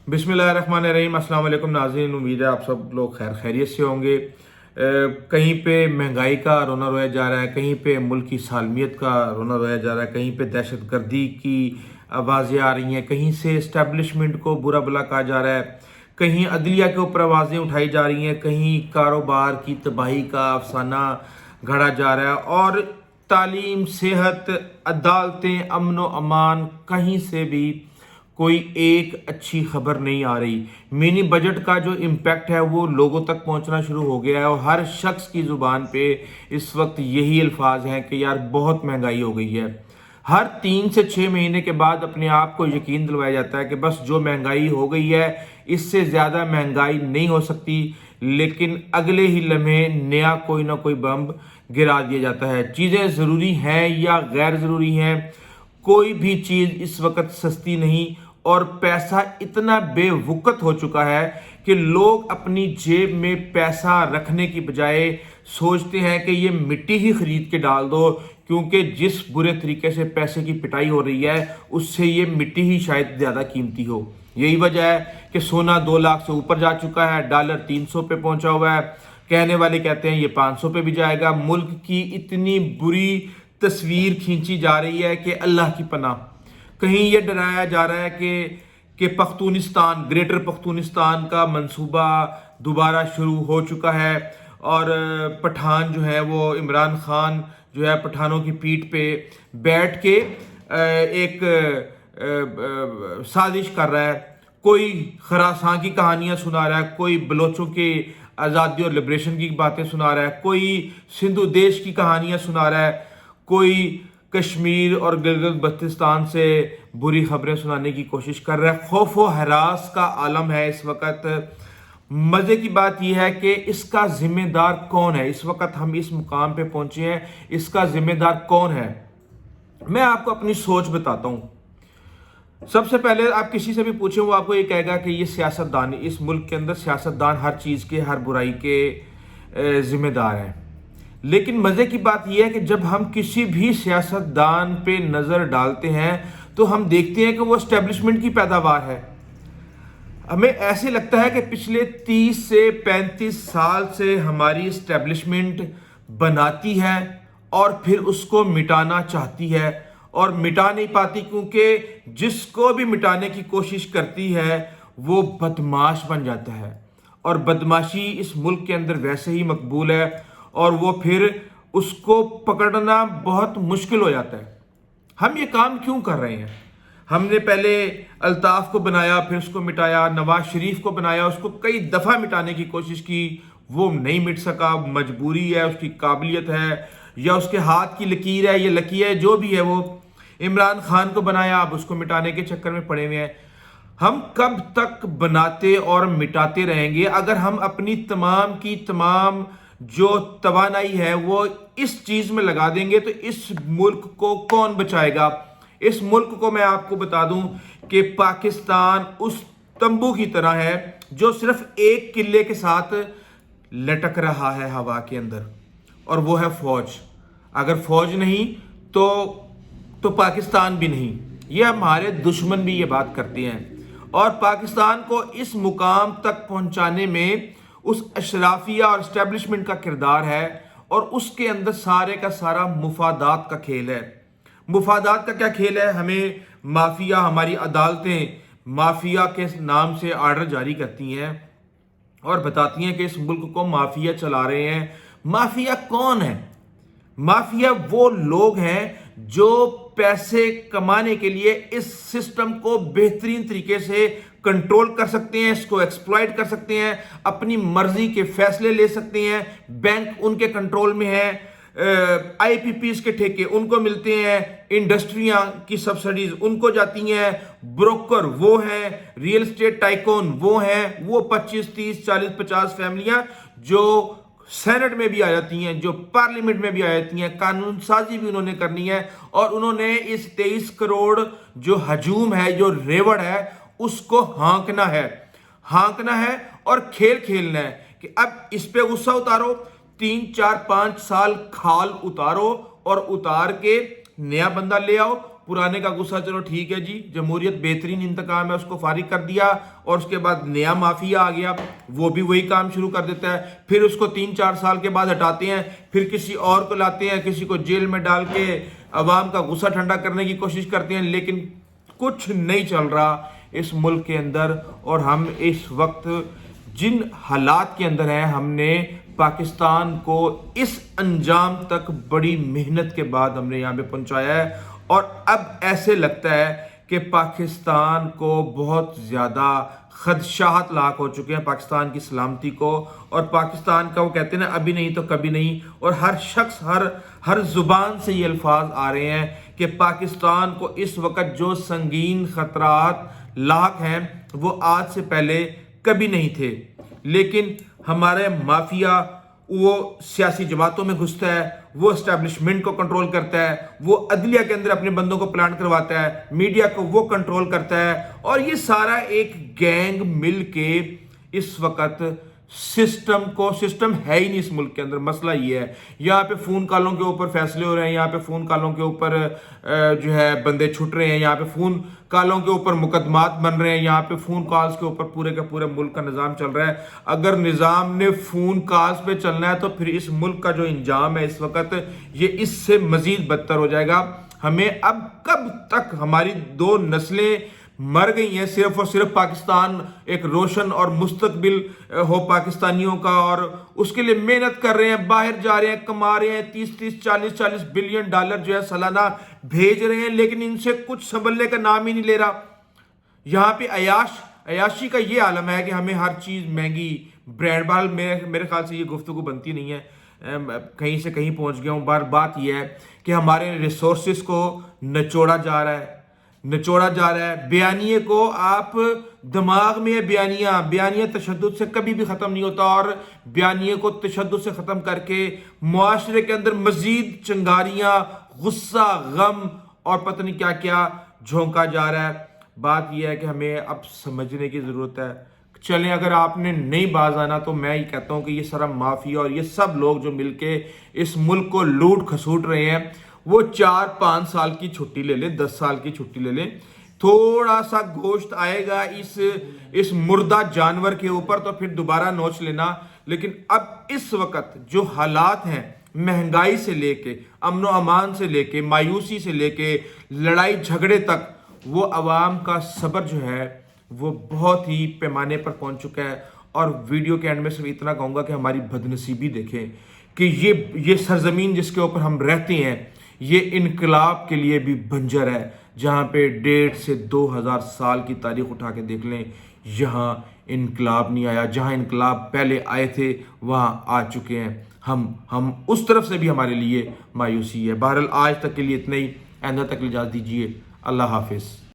बिस्मिल्लाहिर्रहमानिर्रहीम। अस्सलाम वालेकुम नाज़रीन, उम्मीद है आप सब लोग खैरियत से होंगे। कहीं पे महंगाई का रोना रोया जा रहा है, कहीं पे मुल्क की सालमियत का रोना रोया जा रहा है, कहीं पे दहशत गर्दी की आवाज़ें आ रही हैं, कहीं से इस्टेब्लिशमेंट को बुरा भला कहा जा रहा है, कहीं अदलिया के ऊपर आवाज़ें उठाई जा रही हैं, कहीं कारोबार की तबाही का अफसाना गढ़ा जा रहा है और तालीम, सेहत, अदालतें, अमन व अमान, कहीं से भी कोई एक अच्छी खबर नहीं आ रही। मिनी बजट का जो इम्पैक्ट है वो लोगों तक पहुंचना शुरू हो गया है और हर शख्स की ज़ुबान पे इस वक्त यही अल्फाज हैं कि यार बहुत महंगाई हो गई है। हर 3 से 6 महीने के बाद अपने आप को यकीन दिलवाया जाता है कि बस जो महंगाई हो गई है इससे ज़्यादा महंगाई नहीं हो सकती, लेकिन अगले ही लम्हे नया कोई ना कोई बम गिरा दिया जाता है। चीज़ें ज़रूरी हैं या गैर ज़रूरी हैं, कोई भी चीज़ इस वक्त सस्ती नहीं और पैसा इतना बेवकूफ़ हो चुका है कि लोग अपनी जेब में पैसा रखने की बजाय सोचते हैं कि ये मिट्टी ही खरीद के डाल दो, क्योंकि जिस बुरे तरीके से पैसे की पिटाई हो रही है उससे ये मिट्टी ही शायद ज़्यादा कीमती हो। यही वजह है कि सोना 2 लाख से ऊपर जा चुका है, डॉलर 300 पे पहुंचा हुआ है, कहने वाले कहते हैं ये 500 पे भी जाएगा। मुल्क की इतनी बुरी तस्वीर खींची जा रही है कि अल्लाह की पनाह। कहीं ये डराया जा रहा है कि पख्तूनिस्तान, ग्रेटर पख्तूनिस्तान का मंसूबा दोबारा शुरू हो चुका है और पठान जो है वो इमरान खान जो है पठानों की पीठ पे बैठ के एक साजिश कर रहा है। कोई खरासां की कहानियां सुना रहा है, कोई बलोचों के आज़ादी और लिबरेशन की बातें सुना रहा है, कोई सिंधु देश की कहानियां सुना रहा है, कोई कश्मीर और गिलगित बल्तिस्तान से बुरी खबरें सुनाने की कोशिश कर रहा है। खौफ व हरास का आलम है इस वक्त। मज़े की बात यह है कि इसका जिम्मेदार कौन है। इस वक्त हम इस मुकाम पे पहुंचे हैं, इसका जिम्मेदार कौन है? मैं आपको अपनी सोच बताता हूं। सबसे पहले आप किसी से भी पूछें, वो आपको ये कहेगा कि ये सियासतदान, इस मुल्क के अंदर सियासतदान हर चीज़ के, हर बुराई के जिम्मेदार हैं। लेकिन मज़े की बात यह है कि जब हम किसी भी सियासतदान पे नज़र डालते हैं तो हम देखते हैं कि वो एस्टेब्लिशमेंट की पैदावार है। हमें ऐसे लगता है कि पिछले 30 से 35 साल से हमारी एस्टेब्लिशमेंट बनाती है और फिर उसको मिटाना चाहती है और मिटा नहीं पाती, क्योंकि जिसको भी मिटाने की कोशिश करती है वो बदमाश बन जाता है और बदमाशी इस मुल्क के अंदर वैसे ही मकबूल है और वो फिर उसको पकड़ना बहुत मुश्किल हो जाता है। हम ये काम क्यों कर रहे हैं? हमने पहले अल्ताफ को बनाया, फिर उसको मिटाया, नवाज शरीफ को बनाया, उसको कई दफ़ा मिटाने की कोशिश की, वो नहीं मिट सका। मजबूरी है, उसकी काबिलियत है या उसके हाथ की लकीर है, ये लकीर है, जो भी है। वो इमरान खान को बनाया, अब उसको मिटाने के चक्कर में पड़े हुए हैं। हम कब तक बनाते और मिटाते रहेंगे? अगर हम अपनी तमाम की तमाम जो तवानाई है वो इस चीज में लगा देंगे तो इस मुल्क को कौन बचाएगा? इस मुल्क को मैं आपको बता दूं कि पाकिस्तान उस तंबू की तरह है जो सिर्फ एक किले के साथ लटक रहा है हवा के अंदर, और वो है फौज। अगर फौज नहीं तो पाकिस्तान भी नहीं। ये हमारे दुश्मन भी ये बात करते हैं और पाकिस्तान को इस मुकाम तक पहुंचाने में उस अशराफिया और एस्टेब्लिशमेंट का किरदार है और उसके अंदर सारे का सारा मुफादात का खेल है। मुफादात का क्या खेल है? हमें माफिया, हमारी अदालतें माफिया के नाम से आर्डर जारी करती हैं और बताती हैं कि इस मुल्क को माफिया चला रहे हैं। माफिया कौन है? माफिया वो लोग हैं जो पैसे कमाने के लिए इस सिस्टम को बेहतरीन तरीके से कंट्रोल कर सकते हैं, इसको एक्सप्लॉइट कर सकते हैं, अपनी मर्जी के फैसले ले सकते हैं। बैंक उनके कंट्रोल में है, आईपीपीज के ठेके उनको मिलते हैं, इंडस्ट्रियां की सब्सिडीज उनको जाती हैं, ब्रोकर वो हैं, रियल एस्टेट टाइकोन वो हैं, वो 25, 30, 40, 50 फैमिलियां जो सेनेट में भी आ जाती हैं, जो पार्लियामेंट में भी आ जाती हैं। कानून साजी भी उन्होंने करनी है और उन्होंने इस 23 करोड़ जो हजूम है, जो रेवड़ है, उसको हाँकना है और खेल खेलना है कि अब इस पे गुस्सा उतारो, 3, 4, 5 साल खाल उतारो और उतार के नया बंदा ले आओ, پرانے کا غصہ چلو ٹھیک ہے جی، جمہوریت بہترین انتقام ہے، اس کو فارغ کر دیا، اور اس کے بعد نیا مافیا آ گیا، وہ بھی وہی کام شروع کر دیتا ہے، پھر اس کو 3-4 سال کے بعد ہٹاتے ہیں، پھر کسی اور کو لاتے ہیں، کسی کو جیل میں ڈال کے عوام کا غصہ ٹھنڈا کرنے کی کوشش کرتے ہیں، لیکن کچھ نہیں چل رہا اس ملک کے اندر۔ اور ہم اس وقت جن حالات کے اندر ہیں، ہم نے پاکستان کو اس انجام تک بڑی محنت کے بعد ہم نے یہاں پہ پہنچایا ہے، اور اب ایسے لگتا ہے کہ پاکستان کو بہت زیادہ خدشات لاحق ہو چکے ہیں پاکستان کی سلامتی کو، اور پاکستان کا وہ کہتے ہیں نا ابھی نہیں تو کبھی نہیں، اور ہر شخص ہر زبان سے یہ الفاظ آ رہے ہیں کہ پاکستان کو اس وقت جو سنگین خطرات لاحق ہیں وہ آج سے پہلے کبھی نہیں تھے۔ لیکن ہمارے مافیا وہ سیاسی جماعتوں میں گھستا ہے، وہ اسٹیبلشمنٹ کو کنٹرول کرتا ہے، وہ عدلیہ کے اندر اپنے بندوں کو پلانٹ کرواتا ہے، میڈیا کو وہ کنٹرول کرتا ہے، اور یہ سارا ایک گینگ مل کے اس وقت سسٹم ہے ہی نہیں اس ملک کے اندر۔ مسئلہ یہ ہے، یہاں پہ فون کالوں کے اوپر فیصلے ہو رہے ہیں، یہاں پہ فون کالوں کے اوپر جو ہے بندے چھٹ رہے ہیں، یہاں پہ فون کالوں کے اوپر مقدمات بن رہے ہیں، یہاں پہ فون کالز کے اوپر پورے کا پورے ملک کا نظام چل رہا ہے۔ اگر نظام نے فون کالز پہ چلنا ہے تو پھر اس ملک کا جو انجام ہے اس وقت، یہ اس سے مزید بدتر ہو جائے گا۔ ہمیں اب کب تک، ہماری 2 نسلیں مر گئی ہیں صرف اور صرف پاکستان ایک روشن اور مستقبل ہو پاکستانیوں کا، اور اس کے لیے محنت کر رہے ہیں، باہر جا رہے ہیں، کما رہے ہیں، 30 40 بلین ڈالر جو ہے سالانہ بھیج رہے ہیں، لیکن ان سے کچھ سنبھلنے کا نام ہی نہیں لے رہا۔ یہاں پہ عیاشی کا یہ عالم ہے کہ ہمیں ہر چیز مہنگی، برینڈ بال، میرے خیال سے یہ گفتگو بنتی نہیں ہے، کہیں سے کہیں پہنچ گیا ہوں۔ بات یہ ہے کہ ہمارے ریسورسز کو نچوڑا جا رہا ہے، بیانیے کو آپ دماغ میں ہے، بیانیہ تشدد سے کبھی بھی ختم نہیں ہوتا، اور بیانیے کو تشدد سے ختم کر کے معاشرے کے اندر مزید چنگاریاں، غصہ، غم اور پتہ نہیں کیا کیا جھونکا جا رہا ہے۔ بات یہ ہے کہ ہمیں اب سمجھنے کی ضرورت ہے۔ چلیں، اگر آپ نے نہیں باز آنا تو میں یہ کہتا ہوں کہ یہ سارا مافیا اور یہ سب لوگ جو مل کے اس ملک کو لوٹ کھسوٹ رہے ہیں، وہ 4-5 سال کی چھٹی لے لیں، 10 سال کی چھٹی لے لیں، تھوڑا سا گوشت آئے گا اس مردہ جانور کے اوپر تو پھر دوبارہ نوچ لینا۔ لیکن اب اس وقت جو حالات ہیں، مہنگائی سے لے کے، امن و امان سے لے کے، مایوسی سے لے کے، لڑائی جھگڑے تک، وہ عوام کا صبر جو ہے وہ بہت ہی پیمانے پر پہنچ چکا ہے۔ اور ویڈیو کے اینڈ میں صرف اتنا کہوں گا کہ ہماری بدنصیبی دیکھیں کہ یہ سرزمین جس کے اوپر ہم رہتے ہیں، یہ انقلاب کے لیے بھی بنجر ہے، جہاں پہ 1.5 سے 2000 سال کی تاریخ اٹھا کے دیکھ لیں، یہاں انقلاب نہیں آیا۔ جہاں انقلاب پہلے آئے تھے وہاں آ چکے ہیں ہم اس طرف سے بھی ہمارے لیے مایوسی ہے۔ بہرحال آج تک کے لیے اتنا ہی، آئندہ تک اجازت دیجیے، اللہ حافظ۔